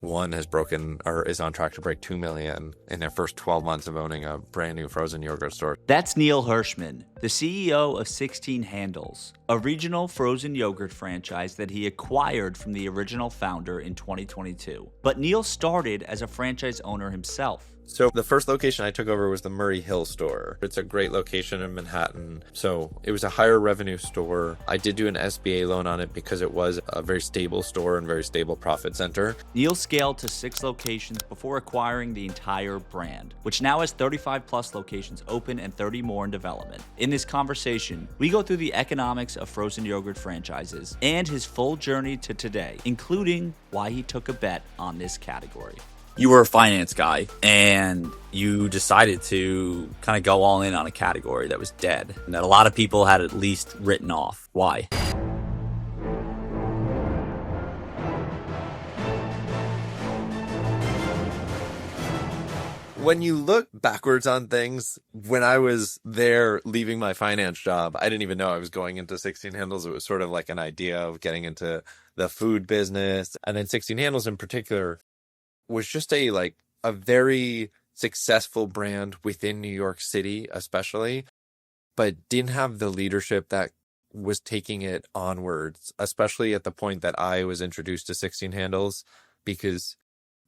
One has broken or is on track to break 2 million in their first 12 months of owning a brand new frozen yogurt store. That's Neil Hershman, the CEO of 16 Handles, a regional frozen yogurt franchise that he acquired from the original founder in 2022. But Neil started as a franchise owner himself. So the first location I took over was the Murray Hill store. It's a great location in Manhattan. So it was a higher revenue store. I did do an SBA loan on it because it was a very stable store and very stable profit center. Neil scaled to 6 locations before acquiring the entire brand, which now has 35 plus locations open and 30 more in development. In this conversation, we go through the economics of frozen yogurt franchises and his full journey to today, including why he took a bet on this category. You were a finance guy and you decided to kind of go all in on a category that was dead and that a lot of people had at least written off. Why? When you look backwards on things, when I was there leaving my finance job, I didn't even know I was going into 16 Handles. It was sort of like an idea of getting into the food business. And then 16 Handles in particular was just a very successful brand within New York City, especially, but didn't have the leadership that was taking it onwards, especially at the point that I was introduced to 16 Handles, because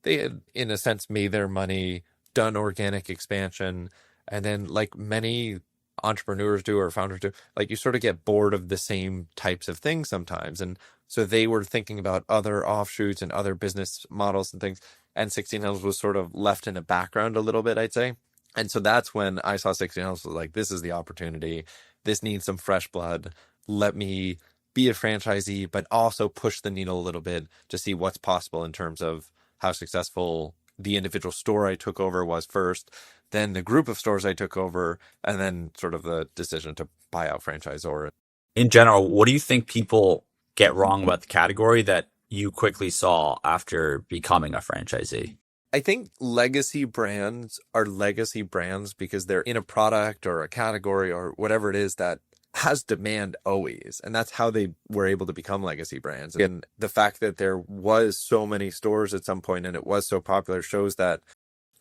they had, in a sense, made their money, done organic expansion, and then like many entrepreneurs do or founders do, like you sort of get bored of the same types of things sometimes. And so they were thinking about other offshoots and other business models and things. And 16 Hills was sort of left in the background a little bit, I'd say. And so that's when I saw 16 Hills was like, this is the opportunity. This needs some fresh blood. Let me be a franchisee, but also push the needle a little bit to see what's possible in terms of how successful the individual store I took over was first, then the group of stores I took over, and then sort of the decision to buy out franchisor. In general, what do you think people get wrong about the category that you quickly saw after becoming a franchisee? I think legacy brands are legacy brands because they're in a product or a category or whatever it is that has demand always. And that's how they were able to become legacy brands. And the fact that there was so many stores at some point and it was so popular shows that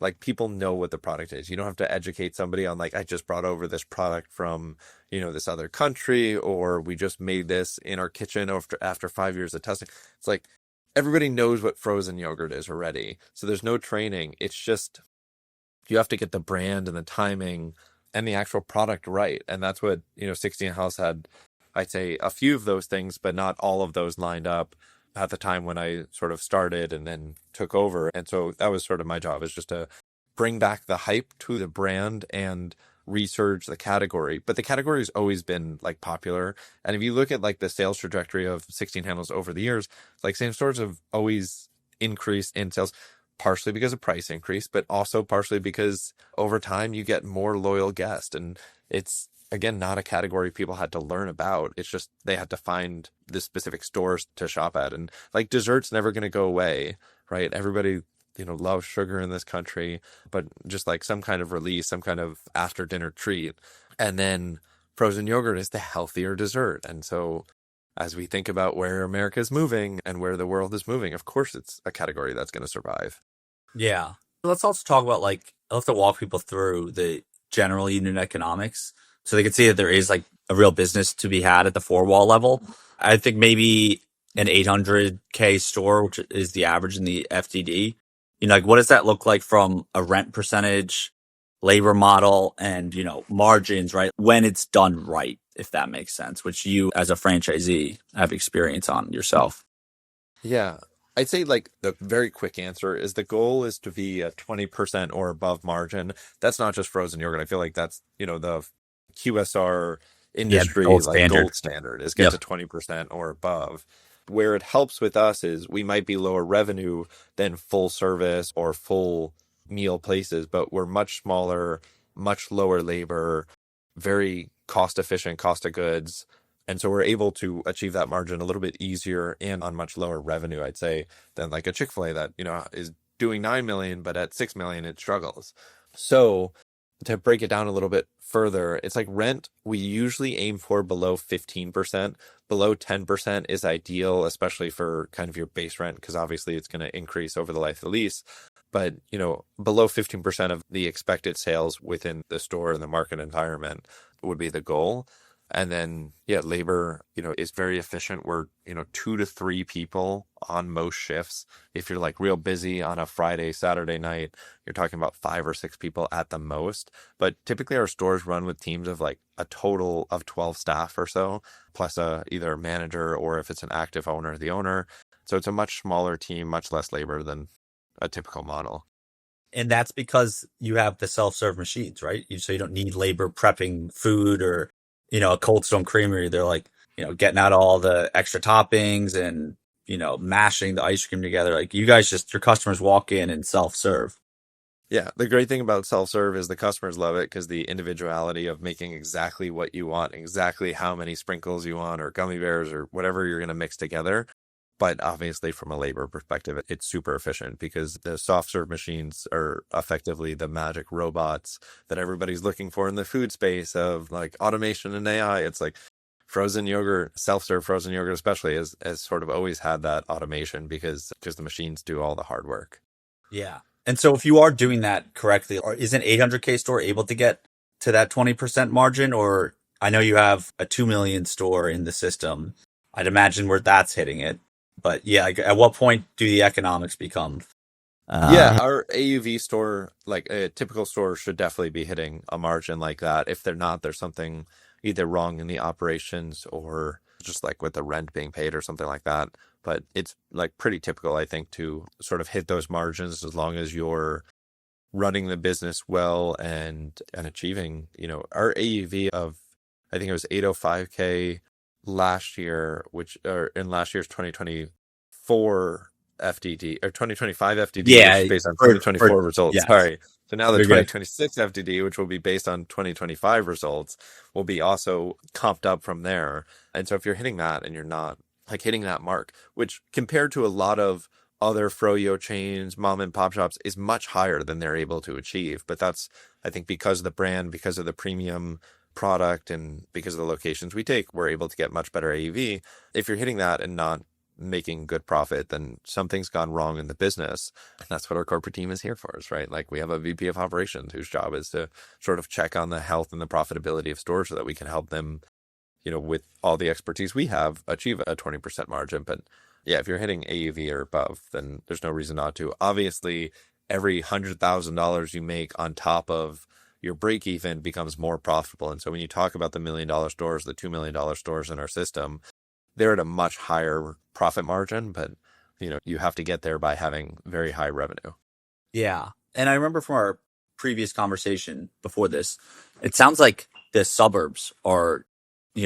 like people know what the product is. You don't have to educate somebody on like, I just brought over this product from, this other country, or we just made this in our kitchen after 5 years of testing. It's like everybody knows what frozen yogurt is already. So there's no training. It's just, you have to get the brand and the timing and the actual product right. And that's what, 16 House had, I'd say a few of those things, but not all of those lined up at the time when I sort of started and then took over. And so that was sort of my job, is just to bring back the hype to the brand and research the category. But the category has always been like popular. And if you look at like the sales trajectory of 16 Handles over the years, like same stores have always increased in sales, partially because of price increase, but also partially because over time you get more loyal guests. And it's, again, not a category people had to learn about. It's just they had to find the specific stores to shop at. And like dessert's never going to go away, right? Everybody, loves sugar in this country, but just like some kind of release, some kind of after dinner treat. And then frozen yogurt is the healthier dessert. And so as we think about where America is moving and where the world is moving, of course, it's a category that's going to survive. Yeah. Let's also talk about I'll have to walk people through the general unit economics so they can see that there is like a real business to be had at the 4-wall level. I think maybe an 800K store, which is the average in the FDD, like what does that look like from a rent percentage, labor model, and, margins, right? When it's done right, if that makes sense, which you as a franchisee have experience on yourself. Yeah. I'd say like the very quick answer is the goal is to be a 20% or above margin. That's not just frozen yogurt. I feel like that's, the QSR industry, Gold like standard. gold standard is get to 20% or above. Where it helps with us is we might be lower revenue than full service or full meal places, but we're much smaller, much lower labor, very cost efficient, cost of goods. And so we're able to achieve that margin a little bit easier and on much lower revenue, I'd say, than like a Chick-fil-A that, is doing 9 million, but at 6 million, it struggles. So to break it down a little bit further, it's like rent, we usually aim for below 15%. Below 10% is ideal, especially for kind of your base rent, because obviously it's going to increase over the life of the lease. But, below 15% of the expected sales within the store and the market environment would be the goal. And then, yeah, labor, is very efficient. We're, 2 to 3 people on most shifts. If you're like real busy on a Friday, Saturday night, you're talking about 5 or 6 people at the most. But typically our stores run with teams of like a total of 12 staff or so, plus either a manager or if it's an active owner, the owner. So it's a much smaller team, much less labor than a typical model. And that's because you have the self-serve machines, right? So you don't need labor prepping food or, a Cold Stone Creamery. They're like, getting out all the extra toppings and, mashing the ice cream together. Like you guys your customers walk in and self-serve. Yeah, the great thing about self-serve is the customers love it because the individuality of making exactly what you want, exactly how many sprinkles you want or gummy bears or whatever you're going to mix together. But obviously, from a labor perspective, it's super efficient because the soft serve machines are effectively the magic robots that everybody's looking for in the food space of like automation and AI. It's like frozen yogurt, self-serve frozen yogurt, especially has sort of always had that automation because the machines do all the hard work. Yeah. And so if you are doing that correctly, or is an 800K store able to get to that 20% margin? Or I know you have a 2 million store in the system. I'd imagine where that's hitting it. But yeah, like, at what point do the economics become? Yeah, our AUV store, like a typical store, should definitely be hitting a margin like that. If they're not, there's something either wrong in the operations or just like with the rent being paid or something like that. But it's like pretty typical, I think, to sort of hit those margins as long as you're running the business well and achieving, our AUV of I think it was 805K last year, which or in last year's 2024 FDD or 2025 FDD, which Yeah, is based on 2024 results. yes, Sorry. So now the you're good. 2026 FDD, which will be based on 2025 results, will be also comped up from there. And so if you're hitting that and you're not like hitting that mark, which compared to a lot of other froyo chains, mom and pop shops, is much higher than they're able to achieve. But that's, I think, because of the brand, because of the premium product, and because of the locations we take, we're able to get much better AUV. If you're hitting that and not making good profit, then something's gone wrong in the business. And that's what our corporate team is here for, is right. Like we have a VP of operations whose job is to sort of check on the health and the profitability of stores so that we can help them, with all the expertise we have, achieve a 20% margin. But yeah, if you're hitting AUV or above, then there's no reason not to. Obviously, every $100,000 you make on top of your break even becomes more profitable. And so when you talk about the $1 million stores, the $2 million stores in our system, they're at a much higher profit margin, but you have to get there by having very high revenue. Yeah. And I remember from our previous conversation before this, it sounds like the suburbs are,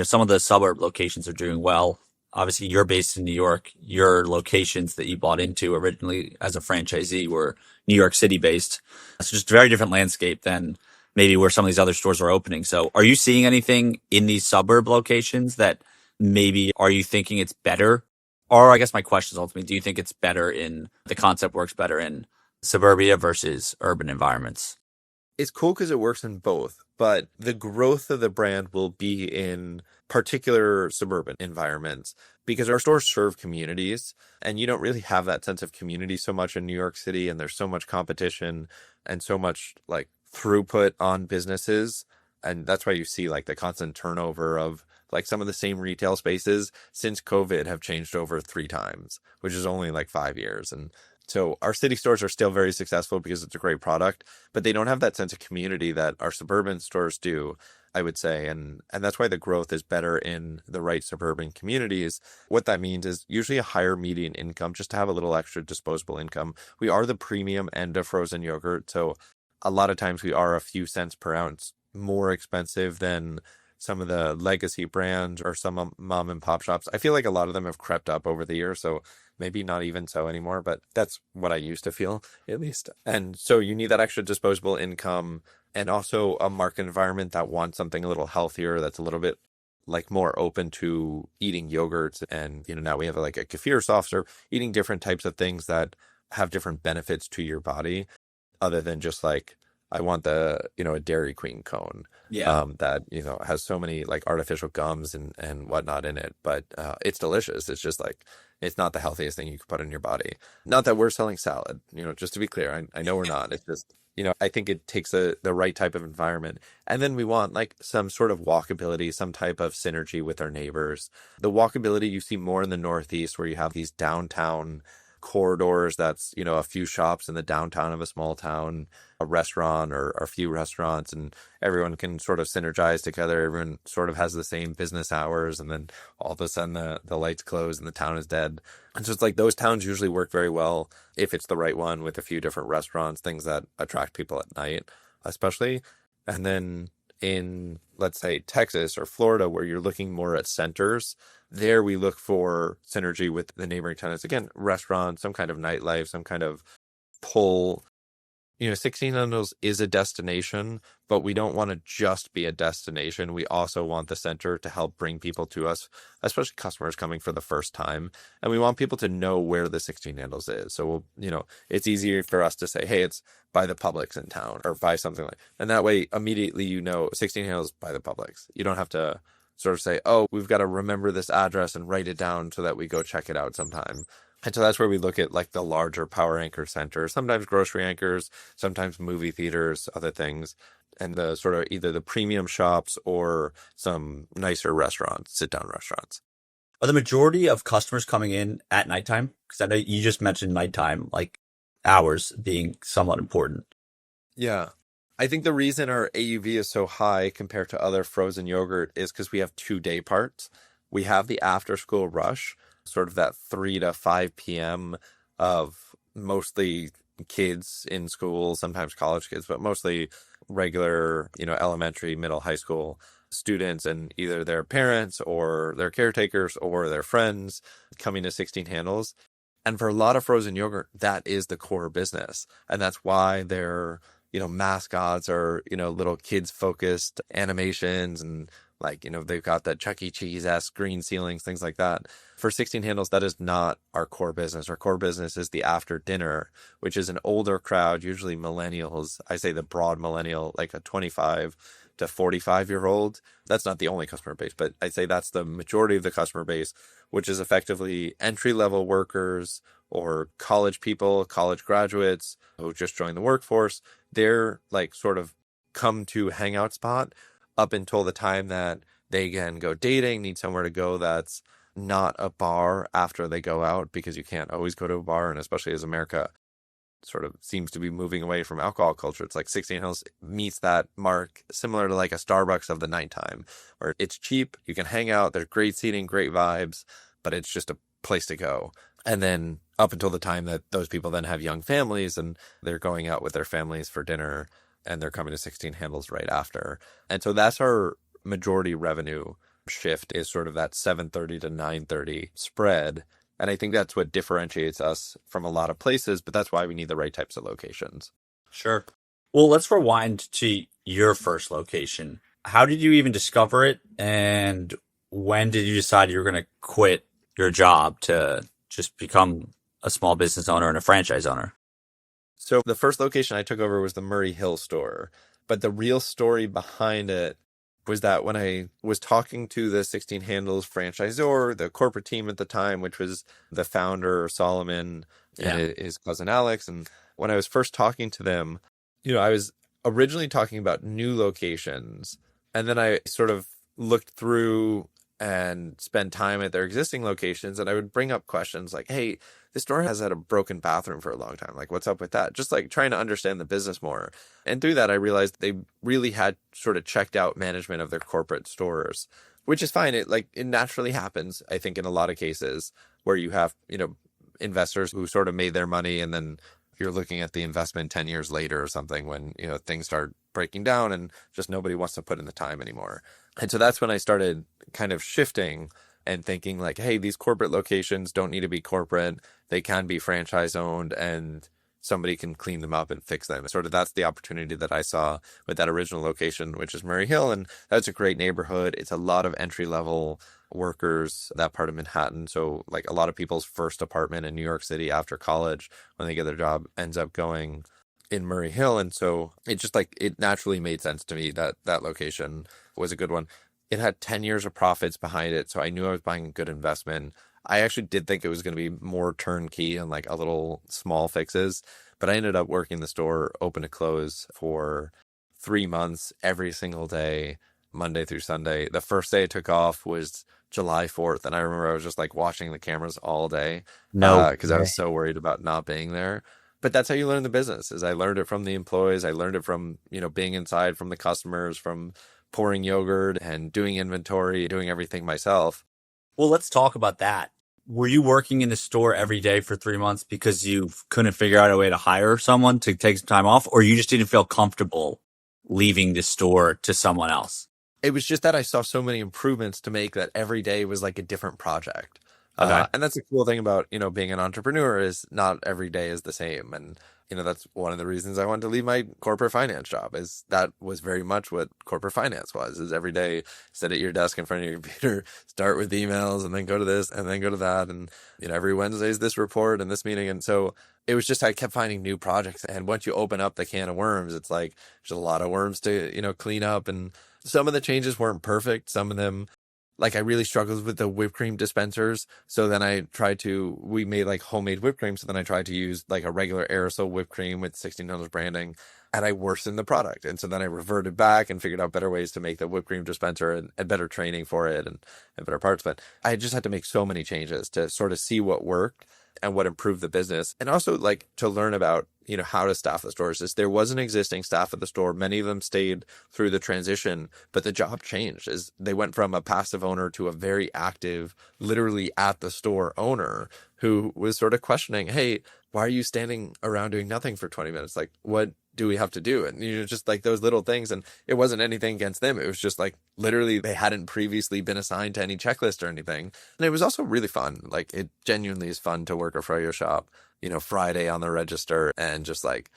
some of the suburb locations are doing well. Obviously, you're based in New York. Your locations that you bought into originally as a franchisee were New York City based. It's just a very different landscape than maybe where some of these other stores are opening. So are you seeing anything in these suburb locations that maybe are you thinking it's better? Or I guess my question is ultimately, do you think it's better in the concept works better in suburbia versus urban environments? It's cool because it works in both, but the growth of the brand will be in particular suburban environments because our stores serve communities and you don't really have that sense of community so much in New York City, and there's so much competition and so much like throughput on businesses. And that's why you see like the constant turnover of like some of the same retail spaces since COVID have changed over 3 times, which is only like 5 years. And so our city stores are still very successful because it's a great product, but they don't have that sense of community that our suburban stores do, I would say. And that's why the growth is better in the right suburban communities. What that means is usually a higher median income, just to have a little extra disposable income. We are the premium end of frozen yogurt. So a lot of times we are a few cents per ounce more expensive than some of the legacy brands or some mom and pop shops. I feel like a lot of them have crept up over the years. So maybe not even so anymore, but that's what I used to feel at least. And so you need that extra disposable income and also a market environment that wants something a little healthier, that's a little bit like more open to eating yogurts. And, now we have like a kefir soft serve, eating different types of things that have different benefits to your body other than just like I want a Dairy Queen cone Yeah. that, has so many like artificial gums and whatnot in it, but it's delicious. It's just like, it's not the healthiest thing you could put in your body. Not that we're selling salad, just to be clear. I know we're not. It's just, I think it takes the right type of environment. And then we want like some sort of walkability, some type of synergy with our neighbors. The walkability you see more in the Northeast, where you have these downtown corridors that's, a few shops in the downtown of a small town, a restaurant or a few restaurants, and everyone can sort of synergize together. Everyone sort of has the same business hours, and then all of a sudden the lights close and the town is dead. And so it's like those towns usually work very well if it's the right one with a few different restaurants, things that attract people at night, especially. And then in, let's say, Texas or Florida, where you're looking more at centers, there we look for synergy with the neighboring tenants. Again, restaurants, some kind of nightlife, some kind of pull. 16 Handles is a destination, but we don't want to just be a destination. We also want the center to help bring people to us, especially customers coming for the first time. And we want people to know where the 16 Handles is. So, it's easier for us to say, hey, it's by the Publix in town or by something like, and that way immediately 16 Handles by the Publix. You don't have to sort of say, oh, we've got to remember this address and write it down so that we go check it out sometime. And so that's where we look at like the larger power anchor centers, sometimes grocery anchors, sometimes movie theaters, other things, and the sort of either the premium shops or some nicer restaurants, sit-down restaurants. Are the majority of customers coming in at nighttime? Because I know you just mentioned nighttime, like hours being somewhat important. Yeah. I think the reason our AUV is so high compared to other frozen yogurt is because we have 2 day parts. We have the after school rush, sort of that 3 to 5 p.m. of mostly kids in school, sometimes college kids, but mostly regular, elementary, middle, high school students and either their parents or their caretakers or their friends coming to 16 Handles. And for a lot of frozen yogurt, that is the core business. And that's why their, mascots are, little kids focused animations and like, they've got that Chuck E. Cheese-esque green ceilings, things like that. For 16 Handles, that is not our core business. Our core business is the after dinner, which is an older crowd, usually millennials. I say the broad millennial, like a 25 to 45-year-old. That's not the only customer base, but I'd say that's the majority of the customer base, which is effectively entry-level workers or college people, college graduates who just joined the workforce. They're like sort of come to hangout spot up until the time that they again go dating, need somewhere to go that's not a bar after they go out, because you can't always go to a bar. And especially as America sort of seems to be moving away from alcohol culture, it's like 16 Hills meets that mark, similar to like a Starbucks of the nighttime, where it's cheap, you can hang out, there's great seating, great vibes, but it's just a place to go. And then up until the time that those people then have young families and they're going out with their families for dinner and they're coming to 16 Handles right after. And so that's our majority revenue shift, is sort of that 7:30 to 9:30 spread. And I think that's what differentiates us from a lot of places, but that's why we need the right types of locations. Sure. Well, let's rewind to your first location. How did you even discover it? And when did you decide you were going to quit your job to just become a small business owner and a franchise owner? So the first location I took over was the Murray Hill store. But the real story behind it was that when I was talking to the 16 Handles franchisor, the corporate team at the time, which was the founder, Solomon, and his cousin Alex, and when I was first talking to them, I was originally talking about new locations. And then I sort of looked through and spend time at their existing locations, and I would bring up questions like, hey, this store has had a broken bathroom for a long time. Like, what's up with that? Just like trying to understand the business more. And through that, I realized they really had sort of checked out management of their corporate stores, which is fine. It naturally happens, I think, in a lot of cases where you have, investors who sort of made their money, and then you're looking at the investment 10 years later or something when, things start breaking down and just nobody wants to put in the time anymore. And so that's when I started kind of shifting and thinking like, hey, these corporate locations don't need to be corporate. They can be franchise owned and somebody can clean them up and fix them. Sort of that's the opportunity that I saw with that original location, which is Murray Hill. And that's a great neighborhood. It's a lot of entry level workers, that part of Manhattan. So like a lot of people's first apartment in New York City after college when they get their job ends up going in Murray Hill. And so it just like it naturally made sense to me that that location was a good one. It had 10 years of profits behind it. So I knew I was buying a good investment. I actually did think it was going to be more turnkey and like a little small fixes, but I ended up working the store open to close for 3 months every single day, Monday through Sunday. The first day I took off was July 4th. And I remember I was just like watching the cameras all day No because I was way. so worried about not being there. But that's how you learn the business is I learned it from the employees. I learned it from, being inside from the customers, from pouring yogurt and doing inventory, doing everything myself. Well, let's talk about that. Were you working in the store every day for 3 months because you couldn't figure out a way to hire someone to take some time off, or you just didn't feel comfortable leaving the store to someone else? It was just that I saw so many improvements to make that every day was like a different project. Okay. And that's the cool thing about, being an entrepreneur is not every day is the same. And, that's one of the reasons I wanted to leave my corporate finance job is that was very much what corporate finance was, is every day sit at your desk in front of your computer, start with emails and then go to this and then go to that. And, every Wednesday is this report and this meeting. And so it was just, I kept finding new projects. And once you open up the can of worms, it's like, there's a lot of worms to, clean up. And some of the changes weren't perfect. Some of them, like I really struggled with the whipped cream dispensers. So then we made like homemade whipped cream. So then I tried to use like a regular aerosol whipped cream with 16 ounce branding and I worsened the product. And so then I reverted back and figured out better ways to make the whipped cream dispenser and better training for it and better parts. But I just had to make so many changes to sort of see what worked and what improved the business. And also like to learn about, how to staff the stores. Is there was an existing staff at the store. Many of them stayed through the transition, but the job changed as they went from a passive owner to a very active, literally at the store owner who was sort of questioning, hey, why are you standing around doing nothing for 20 minutes? Like, what do we have to do? And, just like those little things. And it wasn't anything against them. It was just like literally they hadn't previously been assigned to any checklist or anything. And it was also really fun. Like, it genuinely is fun to work a froyo shop, Friday on the register and just like,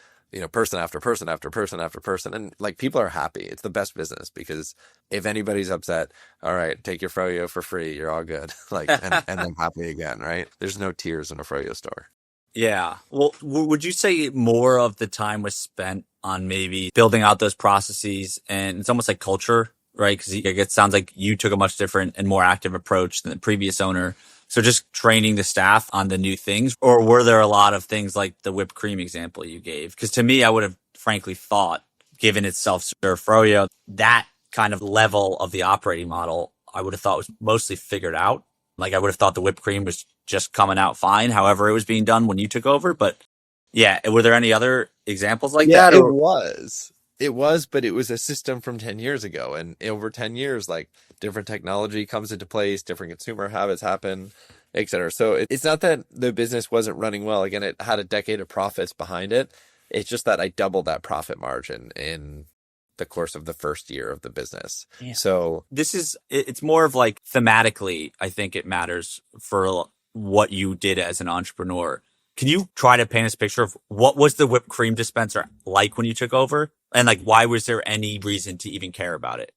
person after person after person after person. And like people are happy. It's the best business because if anybody's upset, all right, take your froyo for free. You're all good. Like, and then happy again, right? There's no tears in a froyo store. Yeah. Well, would you say more of the time was spent on maybe building out those processes, and it's almost like culture, right? Because it sounds like you took a much different and more active approach than the previous owner. So just training the staff on the new things, or were there a lot of things like the whipped cream example you gave? Because to me, I would have frankly thought, given its self-serve froyo, that kind of level of the operating model, I would have thought was mostly figured out. Like I would have thought the whipped cream was just coming out fine, however it was being done when you took over. But yeah, were there any other examples like Yeah, that? it Or was. It was, but it was a system from 10 years ago. And over 10 years, like different technology comes into place, different consumer habits happen, et cetera. So it's not that the business wasn't running well. Again, it had a decade of profits behind it. It's just that I doubled that profit margin in the course of the first year of the business. yeah, So it's more of like thematically, I think it matters for what you did as an entrepreneur. Can you try to paint us a picture of what was the whipped cream dispenser like when you took over? And like, why was there any reason to even care about it?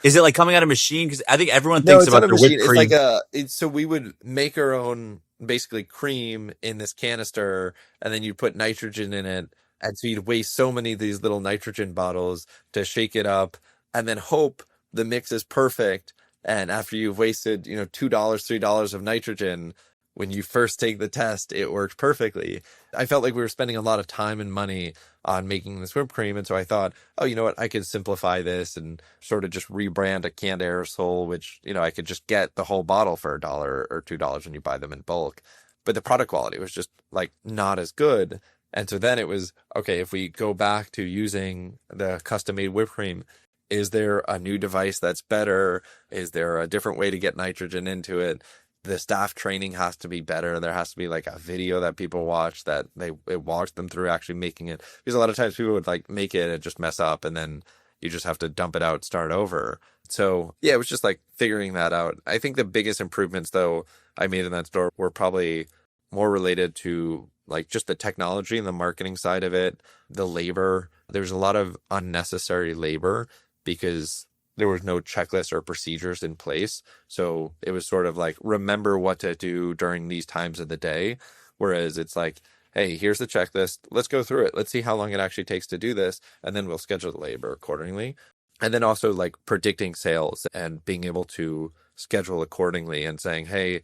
Is it like coming out of a machine? Because I think everyone no, thinks it's not about a the machine. whipped It's like cream. so we would make our own basically cream in this canister and then you put nitrogen in it. And so you'd waste so many of these little nitrogen bottles to shake it up and then hope the mix is perfect. And after you've wasted, $2, $3 of nitrogen, when you first take the test, it worked perfectly. I felt like we were spending a lot of time and money on making this whipped cream. And so I thought, oh, you know what? I could simplify this and sort of just rebrand a canned aerosol, which, I could just get the whole bottle for $1 or $2 when you buy them in bulk. But the product quality was just like not as good. And so then it was, okay, if we go back to using the custom made whipped cream, is there a new device that's better? Is there a different way to get nitrogen into it? The staff training has to be better. There has to be like a video that people watch that it walks them through actually making it. Because a lot of times people would like make it and just mess up and then you just have to dump it out, start over. So yeah, it was just like figuring that out. I think the biggest improvements though I made in that store were probably more related to like just the technology and the marketing side of it, the labor. There's a lot of unnecessary labor because there was no checklist or procedures in place. So it was sort of like, remember what to do during these times of the day. Whereas it's like, hey, here's the checklist. Let's go through it. Let's see how long it actually takes to do this. And then we'll schedule the labor accordingly. And then also like predicting sales and being able to schedule accordingly and saying, hey,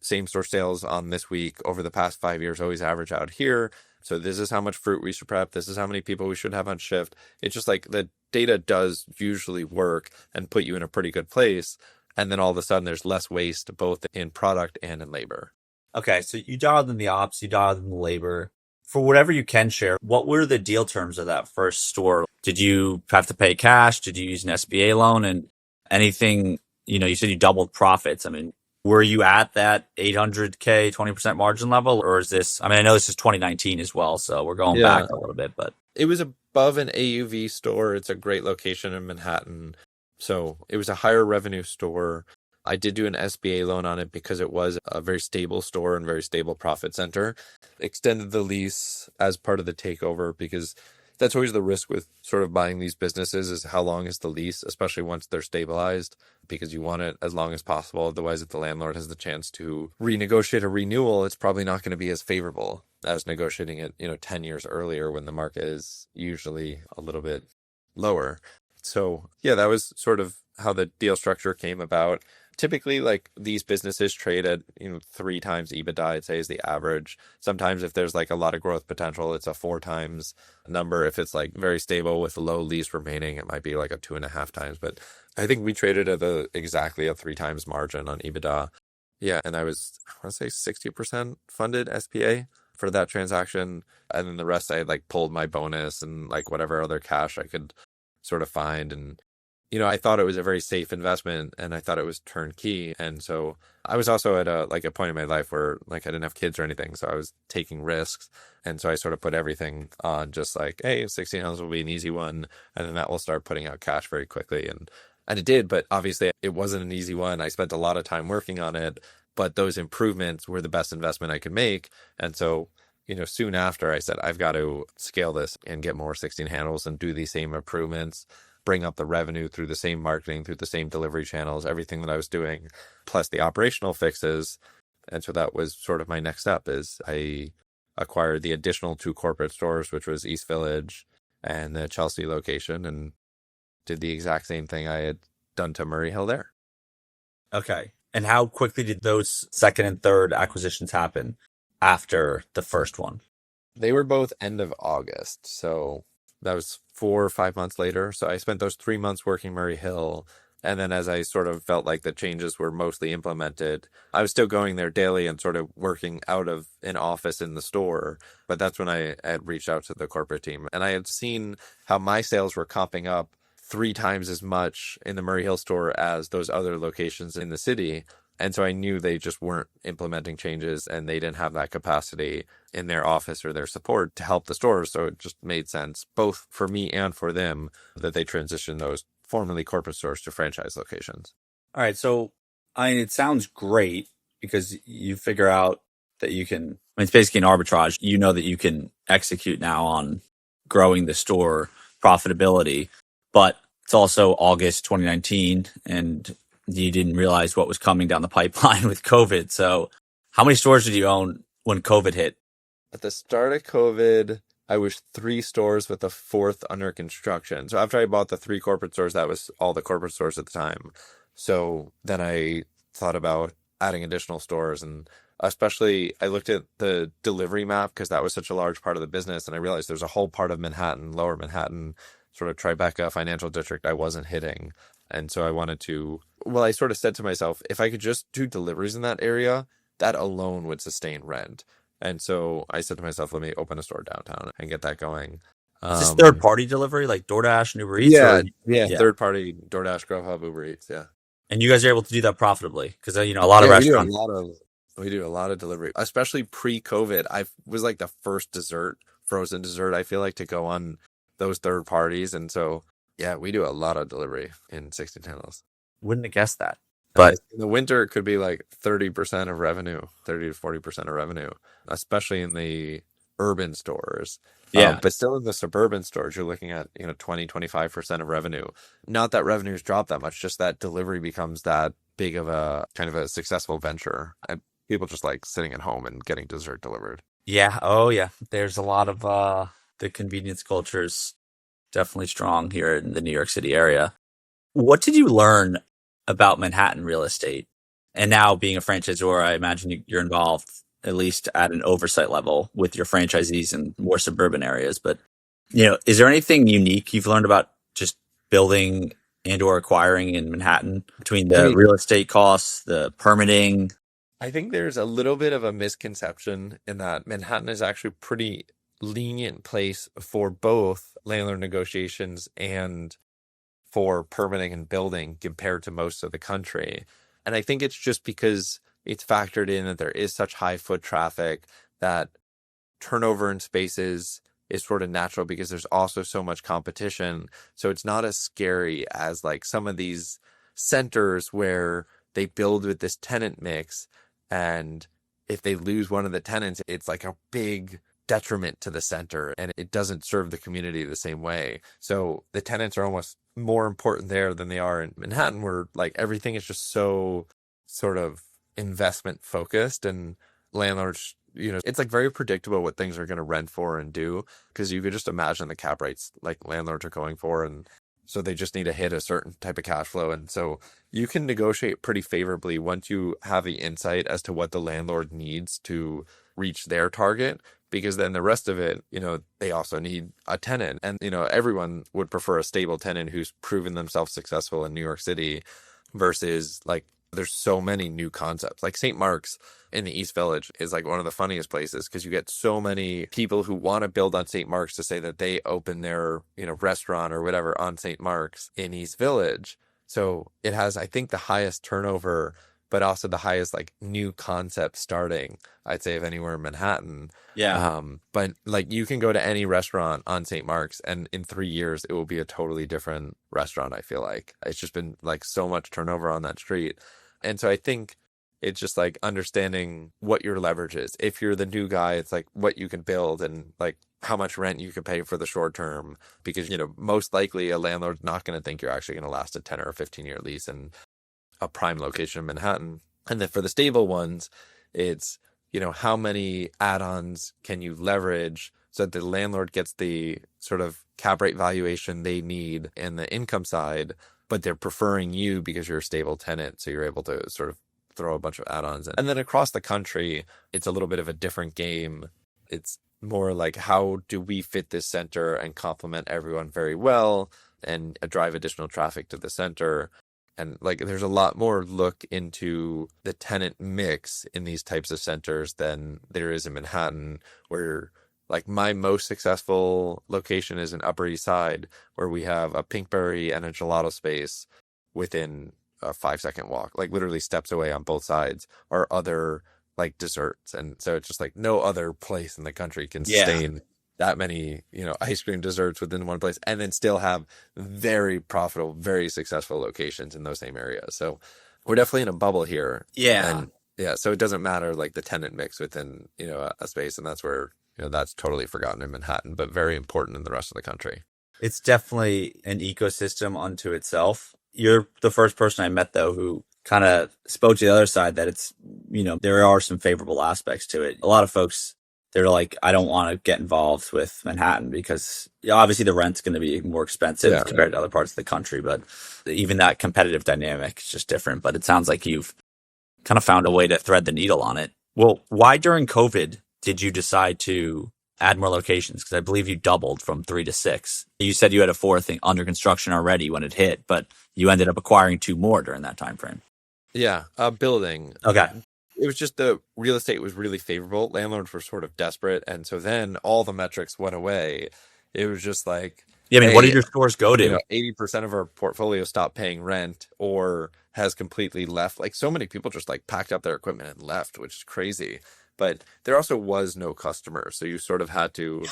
same store sales on this week over the past 5 years always average out here. So this is how much fruit we should prep. This is how many people we should have on shift. It's just like the data does usually work and put you in a pretty good place. And then all of a sudden there's less waste both in product and in labor. Okay, so you dialed in the ops, you dialed in the labor. For whatever you can share, what were the deal terms of that first store? Did you have to pay cash? Did you use an SBA loan? And anything, you said you doubled profits. I mean, were you at that 800K, 20% margin level? Or is this, I know this is 2019 as well, so we're going Yeah, back a little bit, but it was above an AUV store. It's a great location in Manhattan. So it was a higher revenue store. I did do an SBA loan on it because it was a very stable store and very stable profit center. Extended the lease as part of the takeover because that's always the risk with sort of buying these businesses is how long is the lease, especially once they're stabilized, because you want it as long as possible. Otherwise, if the landlord has the chance to renegotiate a renewal, it's probably not going to be as favorable as negotiating it, 10 years earlier when the market is usually a little bit lower. So yeah, that was sort of how the deal structure came about. Typically, like these businesses trade at 3 times EBITDA, I'd say is the average. Sometimes if there's like a lot of growth potential, it's a 4 times number. If it's like very stable with low lease remaining, it might be like a 2.5 times. But I think we traded at exactly a 3 times margin on EBITDA. Yeah, and I want to say 60% funded SPA for that transaction, and then the rest I like pulled my bonus and like whatever other cash I could sort of find. And I thought it was a very safe investment and I thought it was turnkey. And so I was also at a point in my life where like I didn't have kids or anything. So I was taking risks. And so I sort of put everything on just like, hey, 16 ounce will be an easy one. And then that will start putting out cash very quickly. And it did, but obviously it wasn't an easy one. I spent a lot of time working on it, but those improvements were the best investment I could make. And so soon after I said, I've got to scale this and get more 16 handles and do these same improvements, bring up the revenue through the same marketing, through the same delivery channels, everything that I was doing, plus the operational fixes. And so that was sort of my next step is I acquired the additional 2 corporate stores, which was East Village and the Chelsea location, and did the exact same thing I had done to Murray Hill there. okay. And how quickly did those second and third acquisitions happen after the first one? They were both end of August. So that was 4 or 5 months later. So I spent those 3 months working Murray Hill. And then as I sort of felt like the changes were mostly implemented, I was still going there daily and sort of working out of an office in the store. But that's when I had reached out to the corporate team. And I had seen how my sales were comping up 3 times as much in the Murray Hill store as those other locations in the city. And so I knew they just weren't implementing changes and they didn't have that capacity in their office or their support to help the stores. So it just made sense, both for me and for them, that they transition those formerly corporate stores to franchise locations. All right. So, it sounds great because you figure out that you can, it's basically an arbitrage. You know that you can execute now on growing the store profitability, but it's also August 2019 and you didn't realize what was coming down the pipeline with COVID. So how many stores did you own when COVID hit? At the start of COVID, I was 3 stores with a 4th under construction. So after I bought the 3 corporate stores, that was all the corporate stores at the time. So then I thought about adding additional stores, and especially I looked at the delivery map because that was such a large part of the business. And I realized there's a whole part of Manhattan, lower Manhattan, sort of Tribeca financial district I wasn't hitting. And so I wanted to, well, I sort of said to myself, if I could just do deliveries in that area, that alone would sustain rent. And so I said to myself, let me open a store downtown and get that going. Is this third party delivery like DoorDash and Uber Eats? Yeah, Or yeah, yeah. third party DoorDash, Grubhub, Uber Eats, yeah. And you guys are able to do that profitably because, a lot of Yeah, restaurants. we do a lot of delivery, especially pre-COVID. I was like the first frozen dessert, I feel like, to go on those third parties. And so, yeah, we do a lot of delivery in 16 handles. Wouldn't have guessed that. But in the winter, it could be like 30% of revenue, 30 to 40% of revenue, especially in the urban stores. yeah, But still in the suburban stores, you're looking at, 20, 25% of revenue. Not that revenues drop that much, just that delivery becomes that big of a kind of a successful venture. And people just like sitting at home and getting dessert delivered. Yeah. Oh, yeah. There's a lot of the convenience culture's definitely strong here in the New York City area. What did you learn about Manhattan real estate? And now being a franchisor, I imagine you're involved at least at an oversight level with your franchisees in more suburban areas. But, is there anything unique you've learned about just building and or acquiring in Manhattan between I the mean, real estate costs, the permitting? I think there's a little bit of a misconception in that Manhattan is actually a pretty lenient place for both landlord negotiations and for permitting and building compared to most of the country. And I think it's just because it's factored in that there is such high foot traffic that turnover in spaces is sort of natural because there's also so much competition. So it's not as scary as like some of these centers where they build with this tenant mix. And if they lose one of the tenants, it's like a big detriment to the center and it doesn't serve the community the same way. So the tenants are almost more important there than they are in Manhattan, where like everything is just so sort of investment focused and landlords, it's like very predictable what things are going to rent for and do because you could just imagine the cap rates like landlords are going for. And so they just need to hit a certain type of cash flow. And so you can negotiate pretty favorably once you have the insight as to what the landlord needs to reach their target. Because then the rest of it, they also need a tenant. And, everyone would prefer a stable tenant who's proven themselves successful in New York City versus like there's so many new concepts. Like St. Mark's in the East Village is like one of the funniest places because you get so many people who want to build on St. Mark's to say that they open their, restaurant or whatever on St. Mark's in East Village. So it has, I think, the highest turnover, but also the highest like new concept starting, I'd say, of anywhere in Manhattan. Yeah. But like you can go to any restaurant on St. Mark's and in 3 years it will be a totally different restaurant. I feel like it's just been like so much turnover on that street. And so I think it's just like understanding what your leverage is. If you're the new guy, it's like what you can build and like how much rent you can pay for the short term. Because, most likely a landlord's not going to think you're actually going to last a 10 or a 15-year lease in a prime location in Manhattan. And then for the stable ones, it's, how many add-ons can you leverage so that the landlord gets the sort of cap rate valuation they need and the income side, but they're preferring you because you're a stable tenant. So you're able to sort of throw a bunch of add-ons in. And then across the country, it's a little bit of a different game. It's more like, how do we fit this center and complement everyone very well and drive additional traffic to the center? And like, there's a lot more look into the tenant mix in these types of centers than there is in Manhattan, where like my most successful location is in Upper East Side, where we have a Pinkberry and a gelato space within a 5-second walk, like literally steps away on both sides are other like desserts. And so it's just like no other place in the country can Yeah. sustain that many, ice cream desserts within one place and then still have very profitable, very successful locations in those same areas. So we're definitely in a bubble here. Yeah. And yeah, so it doesn't matter like the tenant mix within, a space. And that's where, that's totally forgotten in Manhattan, but very important in the rest of the country. It's definitely an ecosystem unto itself. You're the first person I met, though, who kind of spoke to the other side that it's, there are some favorable aspects to it. A lot of folks, they're like, I don't want to get involved with Manhattan because obviously the rent's going to be more expensive Yeah. compared to other parts of the country. But even that competitive dynamic is just different. But it sounds like you've kind of found a way to thread the needle on it. Well, why during COVID did you decide to add more locations? Because I believe you doubled from 3 to 6. You said you had a fourth under construction already when it hit, but you ended up acquiring 2 more during that time frame. Yeah, a building. Okay. It was just the real estate was really favorable. Landlords were sort of desperate. And so then all the metrics went away. It was just like, Yeah, I mean, what did hey, your stores go to? 80% of our portfolio stopped paying rent or has completely left. Like so many people just like packed up their equipment and left, which is crazy. But there also was no customer. So you sort of had to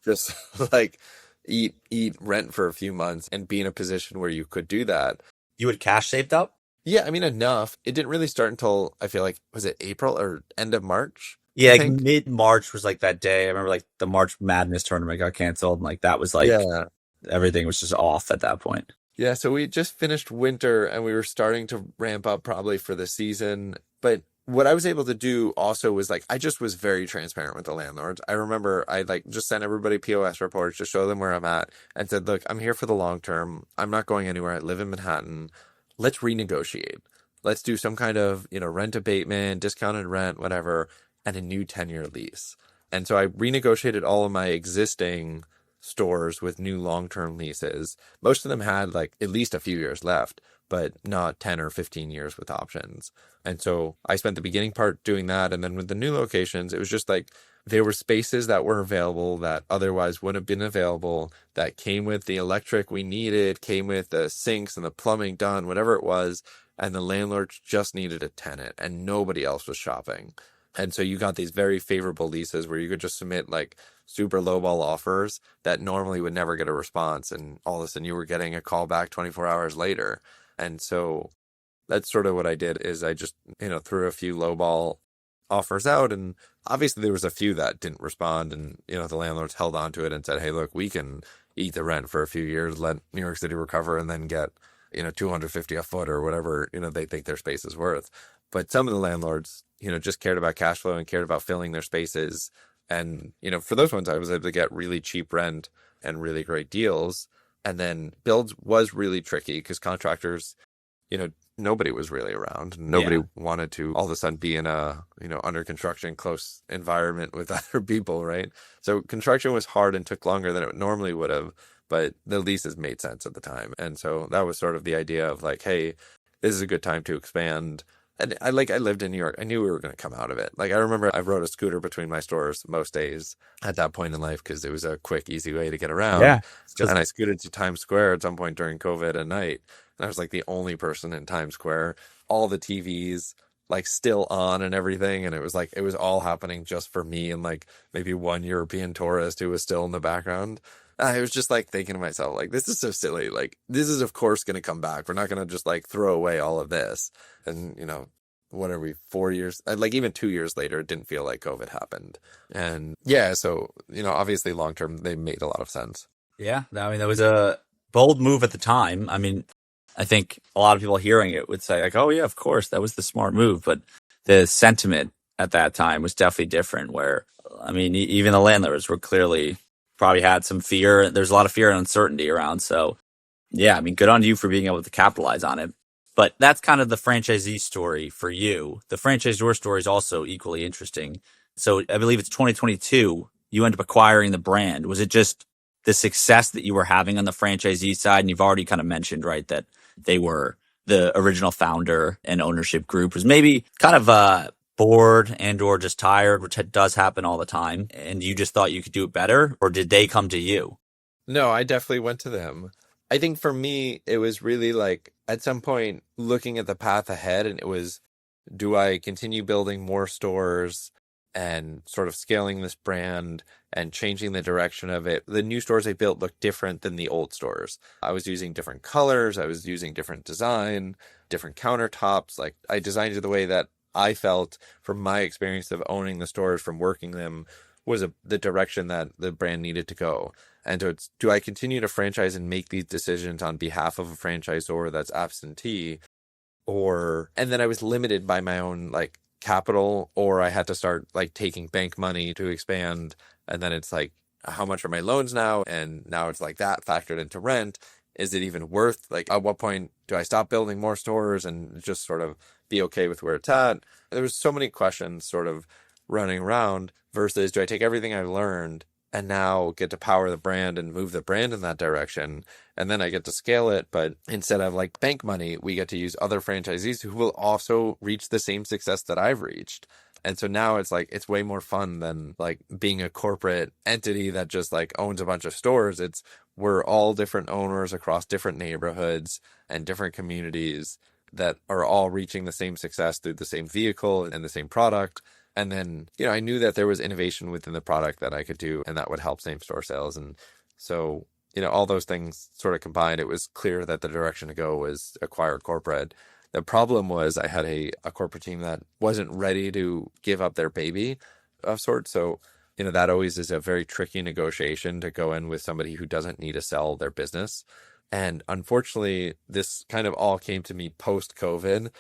just like eat rent for a few months and be in a position where you could do that. You had cash saved up? Yeah, I mean, enough. It didn't really start until I feel like, was it April or end of March? Yeah, I like think. mid-March was like that day. I remember like the March Madness tournament got canceled, and like that was like Yeah. everything was just off at that point. Yeah. So we just finished winter and we were starting to ramp up probably for the season. But what I was able to do also was like I just was very transparent with the landlords. I remember I like just sent everybody POS reports to show them where I'm at and said, "Look, I'm here for the long term. I'm not going anywhere. I live in Manhattan. Let's renegotiate. Let's do some kind of, rent abatement, discounted rent, whatever, and a new 10-year lease." And so I renegotiated all of my existing stores with new long-term leases. Most of them had like at least a few years left, but not 10 or 15 years with options. And so I spent the beginning part doing that. And then with the new locations, it was just like there were spaces that were available that otherwise wouldn't have been available, that came with the electric we needed, came with the sinks and the plumbing done, whatever it was. And the landlord just needed a tenant and nobody else was shopping. And so you got these very favorable leases where you could just submit like super lowball offers that normally would never get a response. And all of a sudden you were getting a call back 24 hours later. And so that's sort of what I did is I just, threw a few lowball offers out. And obviously there was a few that didn't respond. And, the landlords held on to it and said, "Hey, look, we can eat the rent for a few years, let New York City recover and then get, 250 a foot or whatever, they think their space is worth." But some of the landlords, just cared about cash flow and cared about filling their spaces. And, for those ones, I was able to get really cheap rent and really great deals. And then builds was really tricky because contractors, nobody was really around. Nobody Yeah. wanted to all of a sudden be in a, under construction, close environment with other people, right? So construction was hard and took longer than it normally would have, but the leases made sense at the time. And so that was sort of the idea of like, hey, this is a good time to expand. And I lived in New York. I knew we were going to come out of it. Like I remember I rode a scooter between my stores most days at that point in life because it was a quick, easy way to get around. Yeah. Just And I scooted to Times Square at some point during COVID at night. And I was like the only person in Times Square. All the TVs like still on and everything. And it was like it was all happening just for me and like maybe one European tourist who was still in the background. I was just like thinking to myself, like, this is so silly. Like, this is of course going to come back. We're not going to just like throw away all of this. And, what are we, 4 years? Like even 2 years later, it didn't feel like COVID happened. And yeah, so, obviously long term, they made a lot of sense. yeah. I mean, that was a bold move at the time. I mean, I think a lot of people hearing it would say like, "Oh yeah, of course, that was the smart move." But the sentiment at that time was definitely different. Where I mean, even the landlords were clearly probably had some fear. There's a lot of fear and uncertainty around. So yeah, I mean, good on you for being able to capitalize on it. But that's kind of the franchisee story for you. The franchisor story is also equally interesting. So I believe it's 2022. You end up acquiring the brand. Was it just the success that you were having on the franchisee side? And you've already kind of mentioned, right, that they were the original founder and ownership group was maybe kind of bored and or just tired, which does happen all the time. And you just thought you could do it better, or did they come to you? No, I definitely went to them. I think for me, it was really like at some point looking at the path ahead, and it was, do I continue building more stores and sort of scaling this brand and changing the direction of it? The new stores I built looked different than the old stores. I was using different colors, I was using different design, different countertops. Like I designed it the way that I felt from my experience of owning the stores, from working them, was the direction that the brand needed to go. And so it's, do I continue to franchise and make these decisions on behalf of a franchisor that's absentee? And then I was limited by my own like capital, or I had to start like taking bank money to expand. And then it's like, how much are my loans now? And now it's like that factored into rent. Is it even worth, like, at what point do I stop building more stores and just sort of be okay with where it's at? There was so many questions sort of running around versus do I take everything I've learned and now get to power the brand and move the brand in that direction. And then I get to scale it. But instead of like bank money, we get to use other franchisees who will also reach the same success that I've reached. And so now it's like, it's way more fun than like being a corporate entity that just like owns a bunch of stores. It's, we're all different owners across different neighborhoods and different communities that are all reaching the same success through the same vehicle and the same product. And then, I knew that there was innovation within the product that I could do and that would help same store sales. And so, all those things sort of combined, it was clear that the direction to go was acquire corporate. The problem was I had a corporate team that wasn't ready to give up their baby of sorts. So, that always is a very tricky negotiation to go in with somebody who doesn't need to sell their business. And unfortunately, this kind of all came to me post-COVID.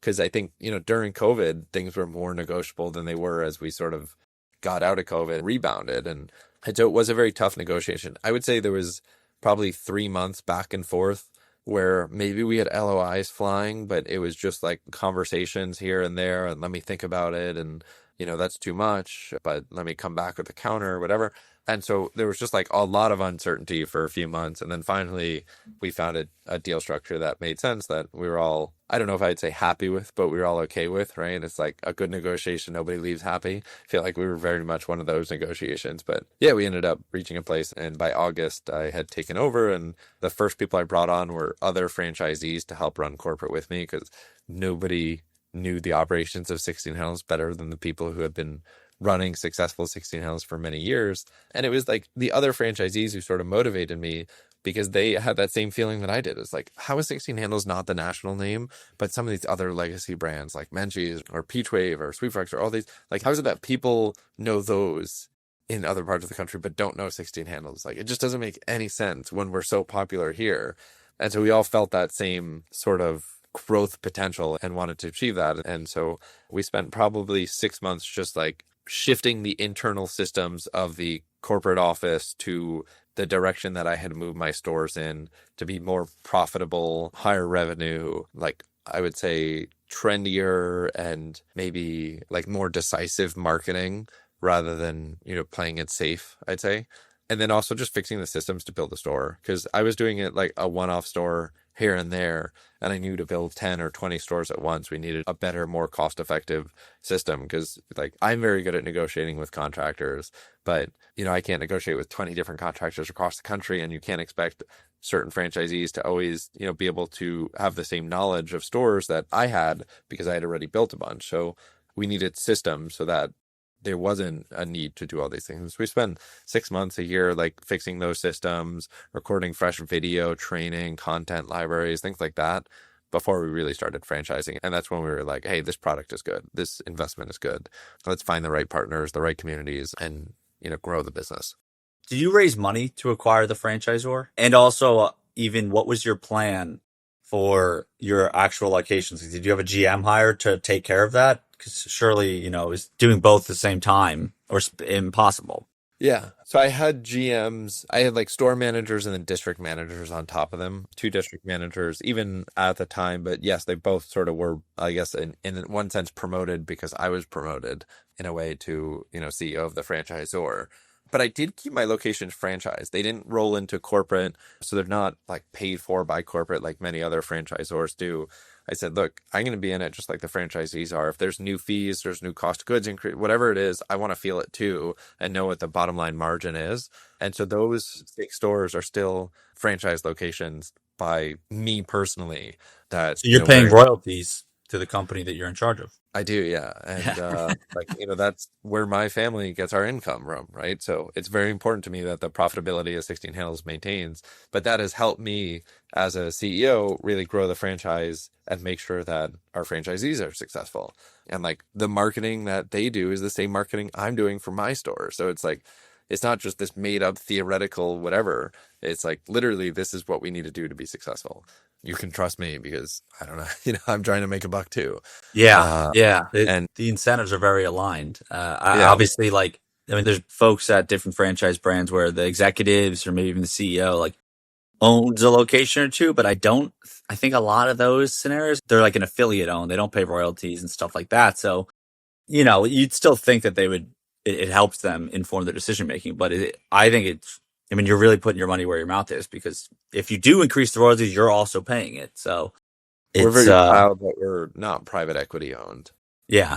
because I think, during COVID, things were more negotiable than they were as we sort of got out of COVID, rebounded. And so it was a very tough negotiation. I would say there was probably 3 months back and forth where maybe we had LOIs flying, but it was just like conversations here and there, and let me think about it, and that's too much, but let me come back with a counter or whatever. And so there was just like a lot of uncertainty for a few months. And then finally we found a deal structure that made sense, that we were all, I don't know if I'd say happy with, but we were all okay with, right? It's like a good negotiation. Nobody leaves happy. I feel like we were very much one of those negotiations. But yeah, we ended up reaching a place. And by August, I had taken over. And the first people I brought on were other franchisees to help run corporate with me, because nobody knew the operations of 16 Handles better than the people who had been running successful 16 Handles for many years. And it was like the other franchisees who sort of motivated me, because they had that same feeling that I did. It's like, how is 16 Handles not the national name, but some of these other legacy brands like Menchie's or Peach Wave or Sweet Flex or all these, like, how is it that people know those in other parts of the country but don't know 16 Handles? Like, it just doesn't make any sense when we're so popular here. And so we all felt that same sort of growth potential and wanted to achieve that. And so we spent probably 6 months just like shifting the internal systems of the corporate office to the direction that I had moved my stores in, to be more profitable, higher revenue, like I would say trendier, and maybe like more decisive marketing rather than, playing it safe, I'd say. And then also just fixing the systems to build a store, because I was doing it like a one-off store here and there, and I knew to build 10 or 20 stores at once, we needed a better, more cost-effective system, because like I'm very good at negotiating with contractors, but I can't negotiate with 20 different contractors across the country, and you can't expect certain franchisees to always, be able to have the same knowledge of stores that I had, because I had already built a bunch. So we needed systems so that there wasn't a need to do all these things. We spend 6 months a year like fixing those systems, recording fresh video, training, content libraries, things like that, before we really started franchising. And that's when we were like, hey, this product is good. This investment is good. Let's find the right partners, the right communities, and grow the business. Did you raise money to acquire the franchisor? And also, even what was your plan for your actual locations? Did you have a GM hired to take care of that? Because surely, is doing both at the same time or impossible. Yeah. So I had GMs, I had like store managers and then district managers on top of them, two district managers, even at the time. But yes, they both sort of were, I guess, in one sense promoted, because I was promoted in a way to, CEO of the franchisor. But I did keep my locations franchised. They didn't roll into corporate, so they're not like paid for by corporate like many other franchisors do. I said, look, I'm going to be in it just like the franchisees are. If there's new fees, there's new cost of goods increase, whatever it is, I want to feel it too and know what the bottom line margin is. And so those 6 stores are still franchise locations by me personally. That So you're paying royalties to the company that you're in charge of. I do, yeah. And that's where my family gets our income from, right? So it's very important to me that the profitability of 16 Handles maintains. But that has helped me as a CEO really grow the franchise and make sure that our franchisees are successful. And like the marketing that they do is the same marketing I'm doing for my store. So it's like, it's not just this made up theoretical whatever. It's like literally this is what we need to do to be successful. You can trust me because I don't know, I'm trying to make a buck too. Yeah, yeah. And The incentives are very aligned. yeah, Obviously, like, I mean, there's folks at different franchise brands where the executives or maybe even the CEO like owns a location or two, but I think a lot of those scenarios, they're like an affiliate owned. They don't pay royalties and stuff like that. So, you'd still think that it helps them inform their decision making. But I think you're really putting your money where your mouth is, because if you do increase the royalties, you're also paying it. So we're it's, very proud that we're not private equity owned. yeah.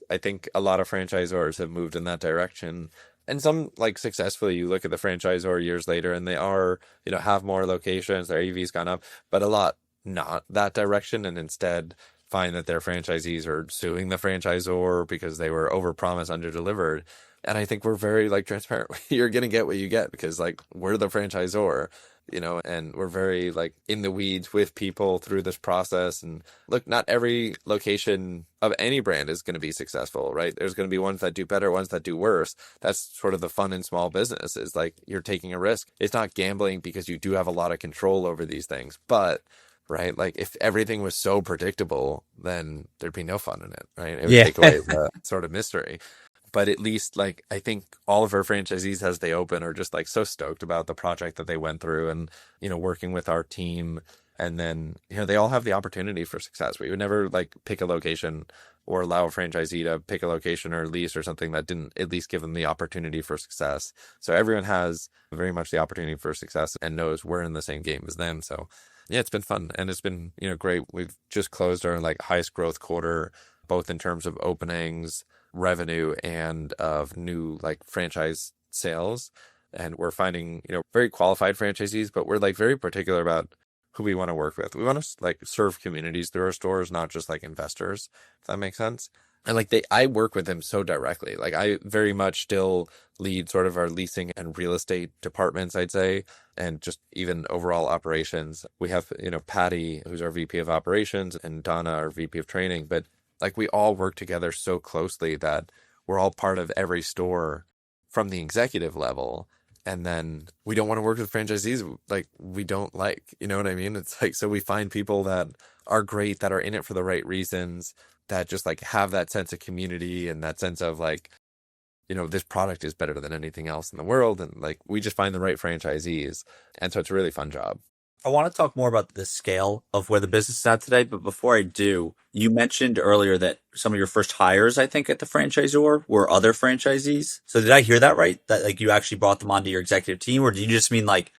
I think a lot of franchisors have moved in that direction. And some like successfully, you look at the franchisor years later and they are, have more locations, their AV's gone up, but a lot not that direction, and instead find that their franchisees are suing the franchisor because they were overpromised, underdelivered. And I think we're very like transparent. You're going to get what you get because like we're the franchisor, and we're very like in the weeds with people through this process. And look, not every location of any brand is going to be successful, right? There's going to be ones that do better, ones that do worse. That's sort of the fun in small business, is like you're taking a risk. It's not gambling because you do have a lot of control over these things, but right? Like if everything was so predictable, then there'd be no fun in it, right? It would Yeah. take away the sort of mystery. But at least like I think all of our franchisees as they open are just like so stoked about the project that they went through and working with our team. And then they all have the opportunity for success. We would never like pick a location or allow a franchisee to pick a location or lease or something that didn't at least give them the opportunity for success. So everyone has very much the opportunity for success and knows we're in the same game as them. So yeah, it's been fun and it's been great. We've just closed our like highest growth quarter, both in terms of openings, revenue, and of new like franchise sales. And we're finding very qualified franchisees, but we're like very particular about who we want to work with. We want to like serve communities through our stores, not just like investors, if that makes sense. And like I work with them so directly. Like I very much still lead sort of our leasing and real estate departments, I'd say, and just even overall operations. We have, Patty, who's our VP of operations, and Donna, our VP of training. But like we all work together so closely that we're all part of every store from the executive level. And then we don't want to work with franchisees like we don't like, you know what I mean? It's like, so we find people that are great, that are in it for the right reasons, that just like have that sense of community and that sense of like, this product is better than anything else in the world. And like, we just find the right franchisees. And so it's a really fun job. I want to talk more about the scale of where the business is at today, but before I do, you mentioned earlier that some of your first hires, I think, at the franchisor were other franchisees. So did I hear that right? That like you actually brought them onto your executive team, or did you just mean like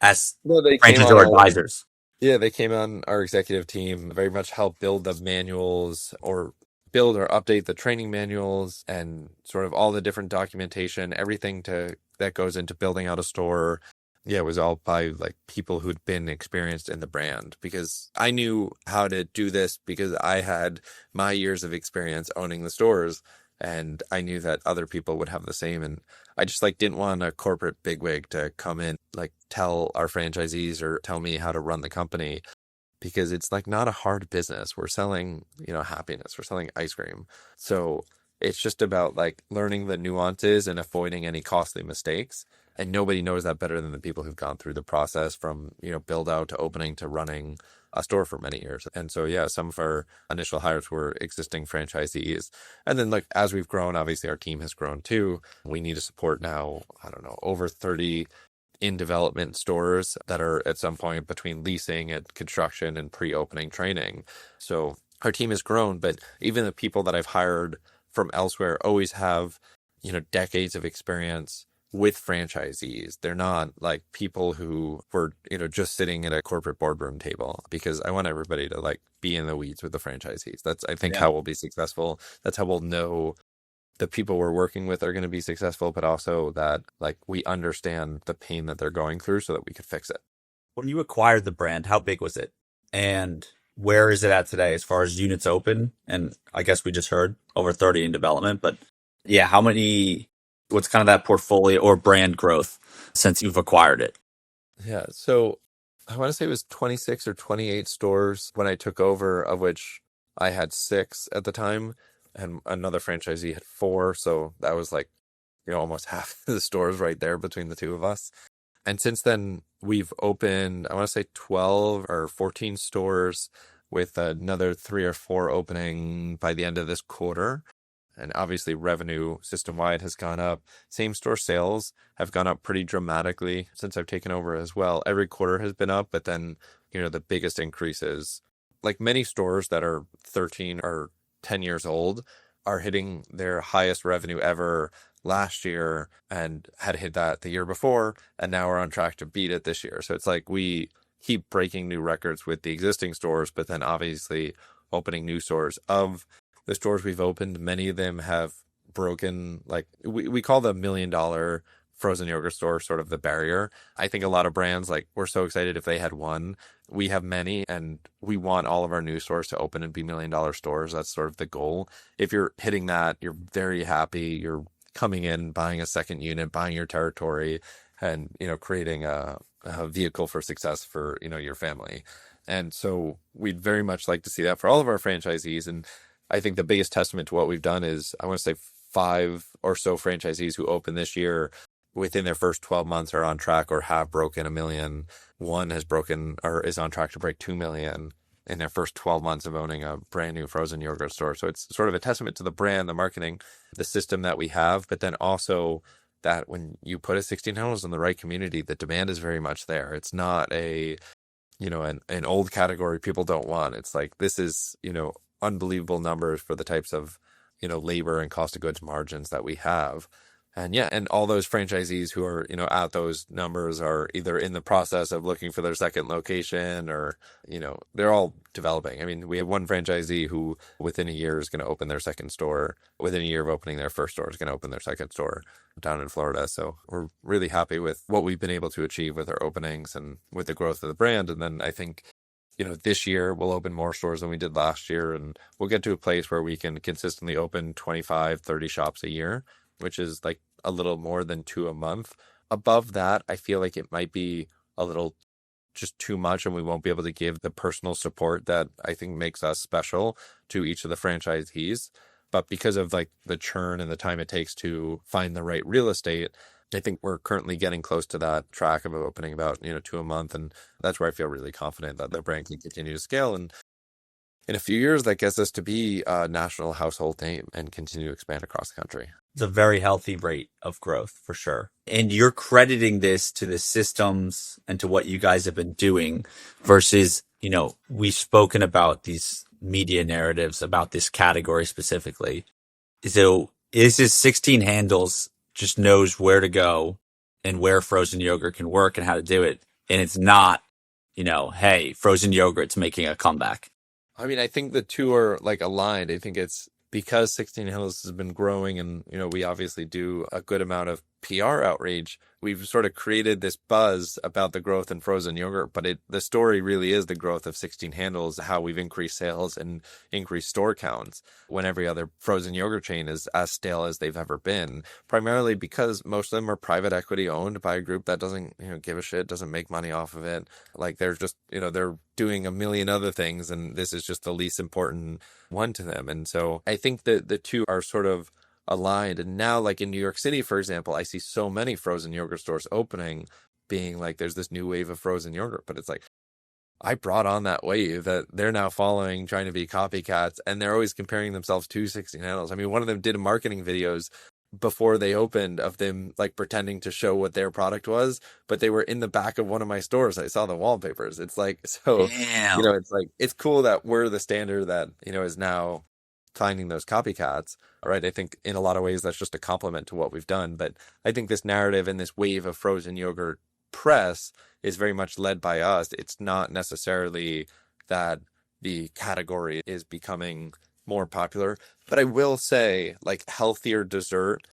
as No, they came on franchisor our advisors? Yeah, they came on our executive team, very much help build the manuals or build or update the training manuals and sort of all the different documentation, everything that goes into building out a store. Yeah, it was all by like people who'd been experienced in the brand because I knew how to do this because I had my years of experience owning the stores and I knew that other people would have the same. And I just like didn't want a corporate bigwig to come in, like tell our franchisees or tell me how to run the company because it's like not a hard business. We're selling, happiness. We're selling ice cream. So it's just about like learning the nuances and avoiding any costly mistakes. And nobody knows that better than the people who've gone through the process from, build out to opening to running a store for many years. And so, yeah, some of our initial hires were existing franchisees. And then like, as we've grown, obviously our team has grown too. We need to support now, I don't know, over 30 in development stores that are at some point between leasing and construction and pre-opening training. So our team has grown, but even the people that I've hired from elsewhere always have, decades of experience with franchisees. They're not like people who were, just sitting at a corporate boardroom table because I want everybody to like be in the weeds with the franchisees. That's, I think, Yeah. how we'll be successful. That's how we'll know the people we're working with are going to be successful, but also that like we understand the pain that they're going through so that we could fix it. When you acquired the brand, how big was it? And where is it at today as far as units open? And I guess we just heard over 30 in development, but yeah, what's kind of that portfolio or brand growth since you've acquired it? Yeah. So I want to say it was 26 or 28 stores when I took over, of which I had 6 at the time, and another franchisee had 4. So that was like, almost half the stores right there between the two of us. And since then, we've opened, I want to say 12 or 14 stores with another 3 or 4 opening by the end of this quarter. And obviously, revenue system wide has gone up. Same store sales have gone up pretty dramatically since I've taken over as well. Every quarter has been up, but then, the biggest increases, like many stores that are 13 or 10 years old, are hitting their highest revenue ever last year and had hit that the year before. And now we're on track to beat it this year. So it's like we keep breaking new records with the existing stores, but then obviously opening new stores. Of the stores we've opened, many of them have broken, like we call the $1 million frozen yogurt store sort of the barrier. I think a lot of brands, like we're so excited if they had one. We have many, and we want all of our new stores to open and be $1 million stores. That's sort of the goal. If you're hitting that, you're very happy. You're coming in, buying a second unit, buying your territory, and creating a vehicle for success for your family. And so we'd very much like to see that for all of our franchisees. And I think the biggest testament to what we've done is, I want to say 5 or so franchisees who opened this year within their first 12 months are on track or have broken 1 million. One has broken or is on track to break 2 million in their first 12 months of owning a brand new frozen yogurt store. So it's sort of a testament to the brand, the marketing, the system that we have, but then also that when you put a 16 handles in the right community, the demand is very much there. It's not a, an old category people don't want. It's like, this is, unbelievable numbers for the types of, labor and cost of goods margins that we have. And yeah, and all those franchisees who are, at those numbers are either in the process of looking for their second location or, they're all developing. I mean, we have one franchisee who within a year is going to open their second store. Within a year of opening their first store is going to open their second store down in Florida. So we're really happy with what we've been able to achieve with our openings and with the growth of the brand. And then I think, this year we'll open more stores than we did last year. And we'll get to a place where we can consistently open 25, 30 shops a year, which is like a little more than 2 a month. Above that, I feel like it might be a little just too much and we won't be able to give the personal support that I think makes us special to each of the franchisees. But because of like the churn and the time it takes to find the right real estate, I think we're currently getting close to that track of opening about, 2 a month. And that's where I feel really confident that the brand can continue to scale. And in a few years, that gets us to be a national household name and continue to expand across the country. It's a very healthy rate of growth for sure. And you're crediting this to the systems and to what you guys have been doing versus, we've spoken about these media narratives about this category specifically. So is this 16 handles just knows where to go and where frozen yogurt can work and how to do it. And it's not, hey, frozen yogurt's making a comeback. I mean, I think the two are like aligned. I think it's because 16 handles has been growing and, we obviously do a good amount of PR outreach. We've sort of created this buzz about the growth in frozen yogurt, but the story really is the growth of 16 handles, how we've increased sales and increased store counts when every other frozen yogurt chain is as stale as they've ever been, primarily because most of them are private equity owned by a group that doesn't, give a shit, doesn't make money off of it. Like they're just, they're doing a million other things and this is just the least important one to them. And so I think that the two are sort of aligned. And now, like in New York City, for example, I see so many frozen yogurt stores opening, being like, there's this new wave of frozen yogurt. But it's like, I brought on that wave that they're now following, trying to be copycats, and they're always comparing themselves to 16 handles. I mean, one of them did marketing videos before they opened of them like pretending to show what their product was, but they were in the back of one of my stores. I saw the wallpapers. It's like, so, Damn. it's like, it's cool that we're the standard that, is now finding those copycats, right? I think in a lot of ways that's just a compliment to what we've done. But I think this narrative and this wave of frozen yogurt press is very much led by us. It's not necessarily that the category is becoming more popular. But I will say, like, healthier dessert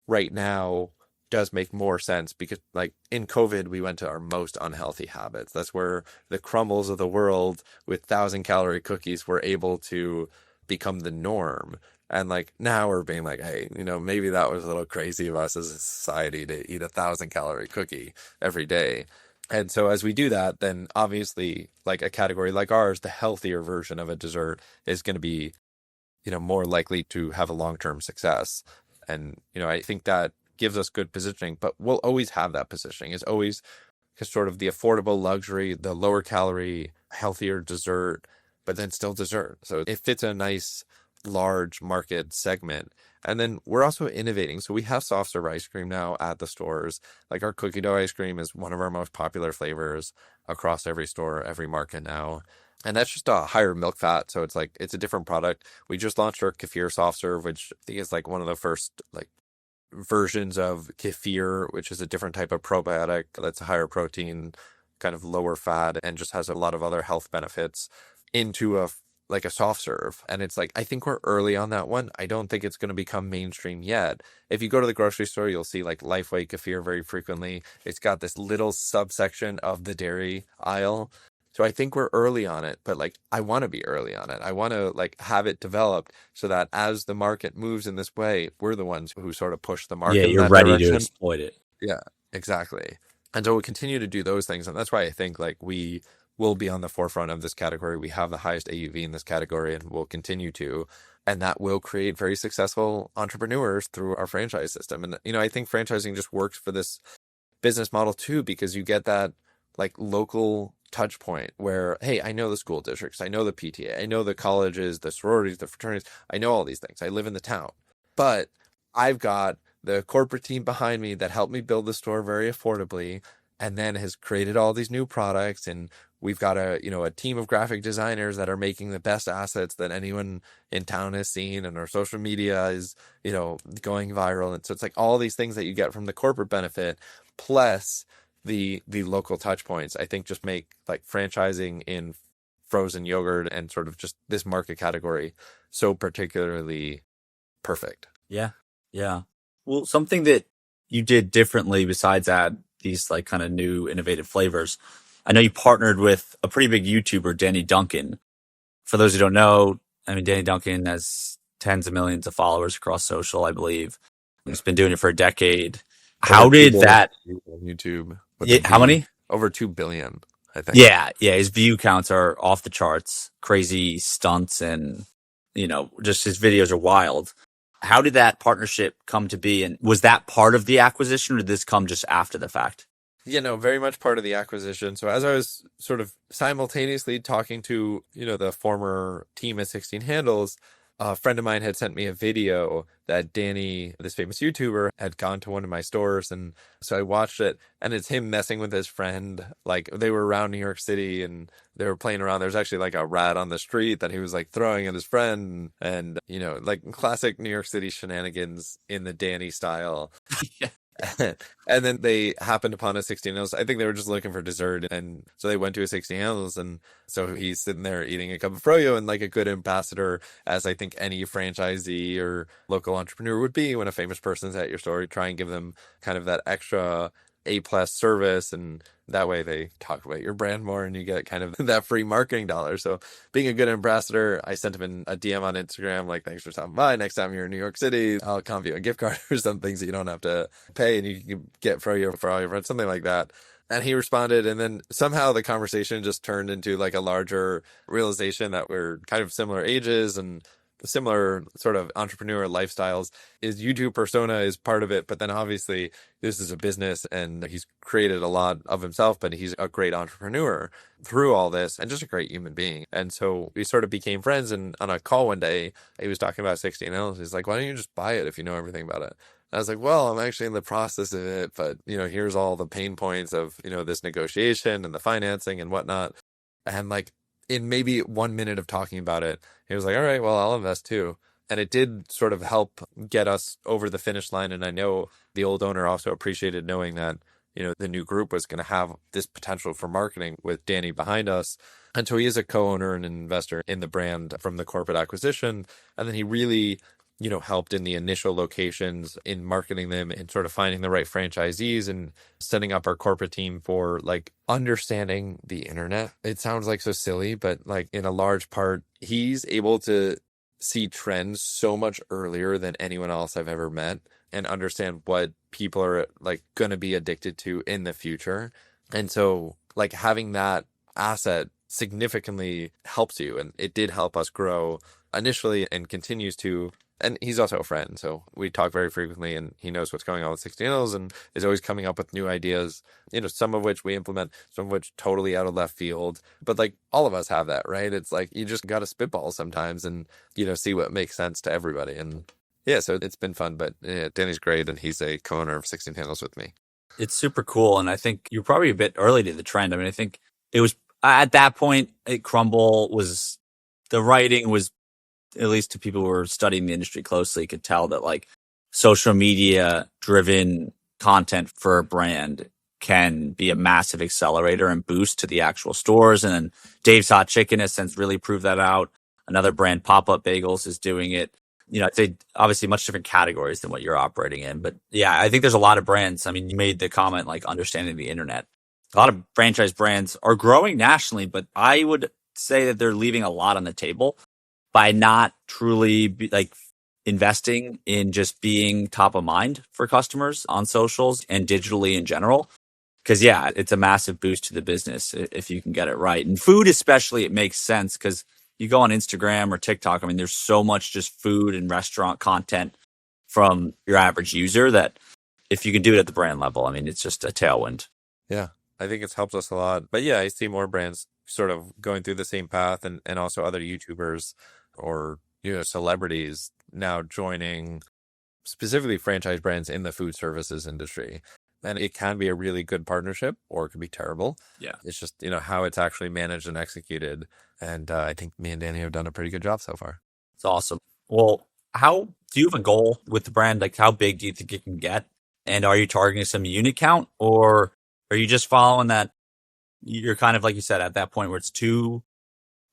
right now does make more sense because, like, in COVID, we went to our most unhealthy habits. That's where the crumbles of the world with 1,000-calorie cookies were able to become the norm. And like now we're being like, hey, maybe that was a little crazy of us as a society to eat 1,000-calorie cookie every day. And so as we do that, then obviously like a category like ours, the healthier version of a dessert is going to be, more likely to have a long-term success. And, I think that gives us good positioning, but we'll always have that positioning. It's always sort of the affordable luxury, the lower calorie, healthier dessert, but then still dessert. So it fits a nice large market segment. And then we're also innovating. So we have soft serve ice cream now at the stores. Like our cookie dough ice cream is one of our most popular flavors across every store, every market now. And that's just a higher milk fat. So it's like, it's a different product. We just launched our kefir soft serve, which I think is like one of the first like versions of kefir, which is a different type of probiotic that's a higher protein, kind of lower fat, and just has a lot of other health benefits into a soft serve. And it's like, I think we're early on that one. I don't think it's going to become mainstream yet. If you go to the grocery store, you'll see like Lifeway kefir very frequently. It's got this little subsection of the dairy aisle. So I think we're early on it, but like I want to be early on it. I want to like have it developed so that as the market moves in this way, we're the ones who sort of push the market Yeah, in you're that ready direction. to exploit it. Yeah, exactly. And so we'll continue to do those things. And that's why I think like we will be on the forefront of this category. We have the highest AUV in this category and we'll continue to. And that will create very successful entrepreneurs through our franchise system. And, I think franchising just works for this business model too, because you get that like local touch point where, hey, I know the school districts, I know the PTA, I know the colleges, the sororities, the fraternities, I know all these things. I live in the town, but I've got the corporate team behind me that helped me build the store very affordably and then has created all these new products. And we've got a team of graphic designers that are making the best assets that anyone in town has seen. And our social media is, going viral. And so it's like all these things that you get from the corporate benefit plus the local touch points, I think just make like franchising in frozen yogurt and sort of just this market category so particularly perfect. Yeah. Yeah. Well, something that you did differently besides add these like kind of new innovative flavors, I know you partnered with a pretty big YouTuber, Danny Duncan. For those who don't know, I mean, Danny Duncan has tens of millions of followers across social, I believe. He's been doing it for a decade. Over How 2 did billion that? on YouTube with Yeah, a how B. many? Over 2 billion, I think. Yeah, yeah. His view counts are off the charts. Crazy stunts and just his videos are wild. How did that partnership come to be? And was that part of the acquisition or did this come just after the fact? Very much part of the acquisition. So as I was sort of simultaneously talking to, the former team at 16 Handles, a friend of mine had sent me a video that Danny, this famous YouTuber, had gone to one of my stores. And so I watched it, and it's him messing with his friend. Like they were around New York City and they were playing around. There's actually like a rat on the street that he was like throwing at his friend. And, like classic New York City shenanigans in the Danny style. Yeah. And then they happened upon a 16 ounce. I think they were just looking for dessert. And so they went to a 16 ounce. And so he's sitting there eating a cup of froyo and like a good ambassador, as I think any franchisee or local entrepreneur would be when a famous person's at your store. You try and give them kind of that extra A+ service, and that way they talk about your brand more and you get kind of that free marketing dollar. So being a good ambassador, I sent him in a DM on Instagram, like, thanks for stopping by. Next time you're in New York City, I'll comp you a gift card or some things that you don't have to pay and you can get for all your friends, something like that. And he responded, and then somehow the conversation just turned into like a larger realization that we're kind of similar ages and similar sort of entrepreneur lifestyles. His YouTube persona is part of it, but then obviously this is a business and he's created a lot of himself, but he's a great entrepreneur through all this and just a great human being. And so we sort of became friends, and on a call one day, he was talking about 16 ounce. He's like, why don't you just buy it if you know everything about it? I was like, well, I'm actually in the process of it, but here's all the pain points of, this negotiation and the financing and whatnot. And like in maybe 1 minute of talking about it, he was like, all right, well, I'll invest too. And it did sort of help get us over the finish line. And I know the old owner also appreciated knowing that, the new group was going to have this potential for marketing with Danny behind us. And so he is a co-owner and an investor in the brand from the corporate acquisition. And then he really, helped in the initial locations in marketing them and sort of finding the right franchisees and setting up our corporate team for like understanding the internet. It sounds like so silly, but like in a large part, he's able to see trends so much earlier than anyone else I've ever met and understand what people are like going to be addicted to in the future. And so like having that asset significantly helps you. And it did help us grow initially and continues to. And he's also a friend, so we talk very frequently, and he knows what's going on with 16 Hills and is always coming up with new ideas, some of which we implement, some of which totally out of left field. But like all of us have that, right? It's like you just got to spitball sometimes and, see what makes sense to everybody. And yeah, so it's been fun, but yeah, Danny's great, and he's a co-owner of 16 Handles with me. It's super cool. And I think you're probably a bit early to the trend. I mean, I think it was at that point, the writing was, at least to people who were studying the industry closely, could tell that like social media driven content for a brand can be a massive accelerator and boost to the actual stores. And then Dave's Hot Chicken has since really proved that out. Another brand, Pop Up Bagels, is doing it. I'd say obviously much different categories than what you're operating in. But yeah, I think there's a lot of brands. I mean, you made the comment like understanding the internet. A lot of franchise brands are growing nationally, but I would say that they're leaving a lot on the table by not truly investing in just being top of mind for customers on socials and digitally in general. Because yeah, it's a massive boost to the business if you can get it right. And food especially, it makes sense because you go on Instagram or TikTok, I mean, there's so much just food and restaurant content from your average user that if you can do it at the brand level, I mean, it's just a tailwind. Yeah, I think it's helped us a lot. But yeah, I see more brands sort of going through the same path, and also other YouTubers or celebrities now joining specifically franchise brands in the food services industry. And it can be a really good partnership or it could be terrible. Yeah. It's just, how it's actually managed and executed. And I think me and Danny have done a pretty good job so far. It's awesome. Well, how do you have a goal with the brand? Like, how big do you think it can get? And are you targeting some unit count, or are you just following that? You're kind of, like you said, at that point where it's 2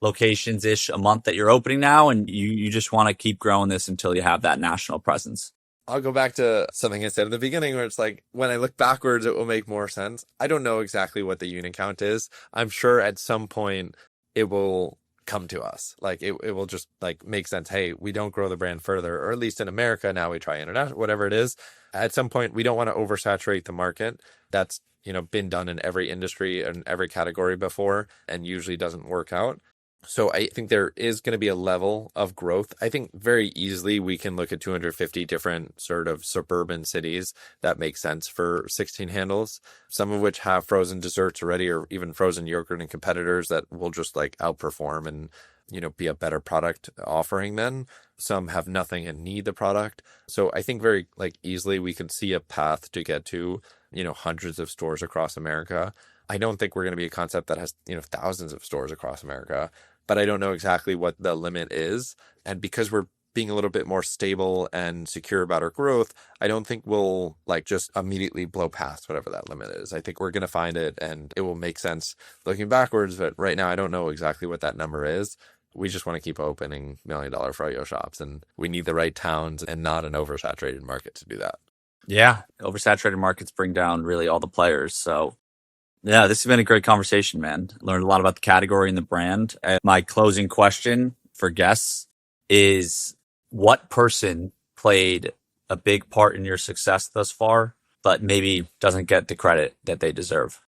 locations ish a month that you're opening now, and you just want to keep growing this until you have that national presence. I'll go back to something I said at the beginning where it's like, when I look backwards, it will make more sense. I don't know exactly what the unit count is. I'm sure at some point it will come to us. Like it will just like make sense. Hey, we don't grow the brand further, or at least in America, now we try international, whatever it is. At some point, we don't want to oversaturate the market. That's, been done in every industry and every category before and usually doesn't work out. So I think there is going to be a level of growth. I think very easily we can look at 250 different sort of suburban cities that make sense for 16 handles, some of which have frozen desserts already or even frozen yogurt and competitors that will just like outperform and, be a better product offering then. Some have nothing and need the product. So I think very like easily we can see a path to get to, hundreds of stores across America. I don't think we're going to be a concept that has, thousands of stores across America, but I don't know exactly what the limit is. And because we're being a little bit more stable and secure about our growth, I don't think we'll like just immediately blow past whatever that limit is. I think we're going to find it and it will make sense looking backwards. But right now, I don't know exactly what that number is. We just want to keep opening $1 million froyo shops, and we need the right towns and not an oversaturated market to do that. Yeah. Oversaturated markets bring down really all the players. So yeah, this has been a great conversation, man. Learned a lot about the category and the brand. And my closing question for guests is, what person played a big part in your success thus far, but maybe doesn't get the credit that they deserve?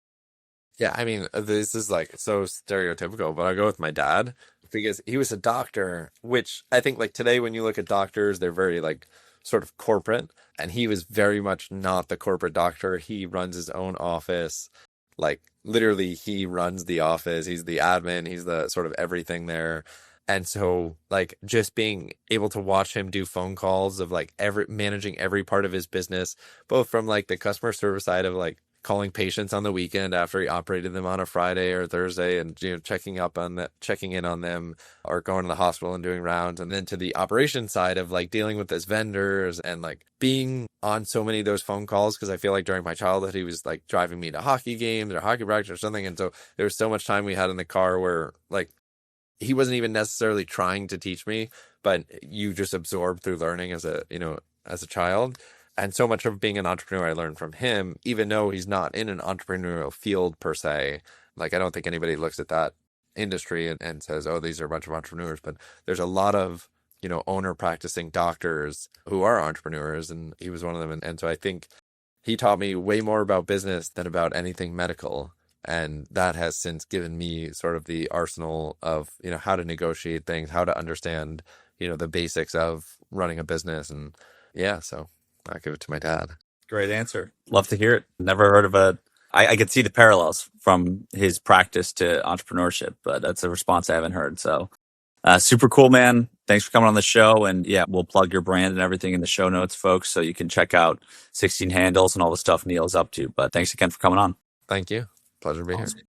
Yeah, I mean, this is like so stereotypical, but I'll go with my dad because he was a doctor, which I think like today when you look at doctors, they're very like sort of corporate, and he was very much not the corporate doctor. He runs his own office. Like literally he runs the office. He's the admin. He's the sort of everything there. And so like just being able to watch him do phone calls of like managing every part of his business, both from like the customer service side of like calling patients on the weekend after he operated them on a Friday or Thursday and checking in on them, or going to the hospital and doing rounds, and then to the operation side of like dealing with his vendors and like being on so many of those phone calls, because I feel like during my childhood he was like driving me to hockey games or hockey practice or something, and so there was so much time we had in the car where like he wasn't even necessarily trying to teach me, but you just absorb through learning as a child. And so much of being an entrepreneur I learned from him, even though he's not in an entrepreneurial field per se. Like, I don't think anybody looks at that industry and says, oh, these are a bunch of entrepreneurs. But there's a lot of, owner practicing doctors who are entrepreneurs. And he was one of them. And so I think he taught me way more about business than about anything medical. And that has since given me sort of the arsenal of, how to negotiate things, how to understand, the basics of running a business. And yeah, so I'll give it to my dad. Great answer. Love to hear it. Never heard of I could see the parallels from his practice to entrepreneurship, but that's a response I haven't heard. So super cool, man. Thanks for coming on the show. And yeah, we'll plug your brand and everything in the show notes, folks, so you can check out 16 Handles and all the stuff Neil's up to. But thanks again for coming on. Thank you. Pleasure to be here. Awesome.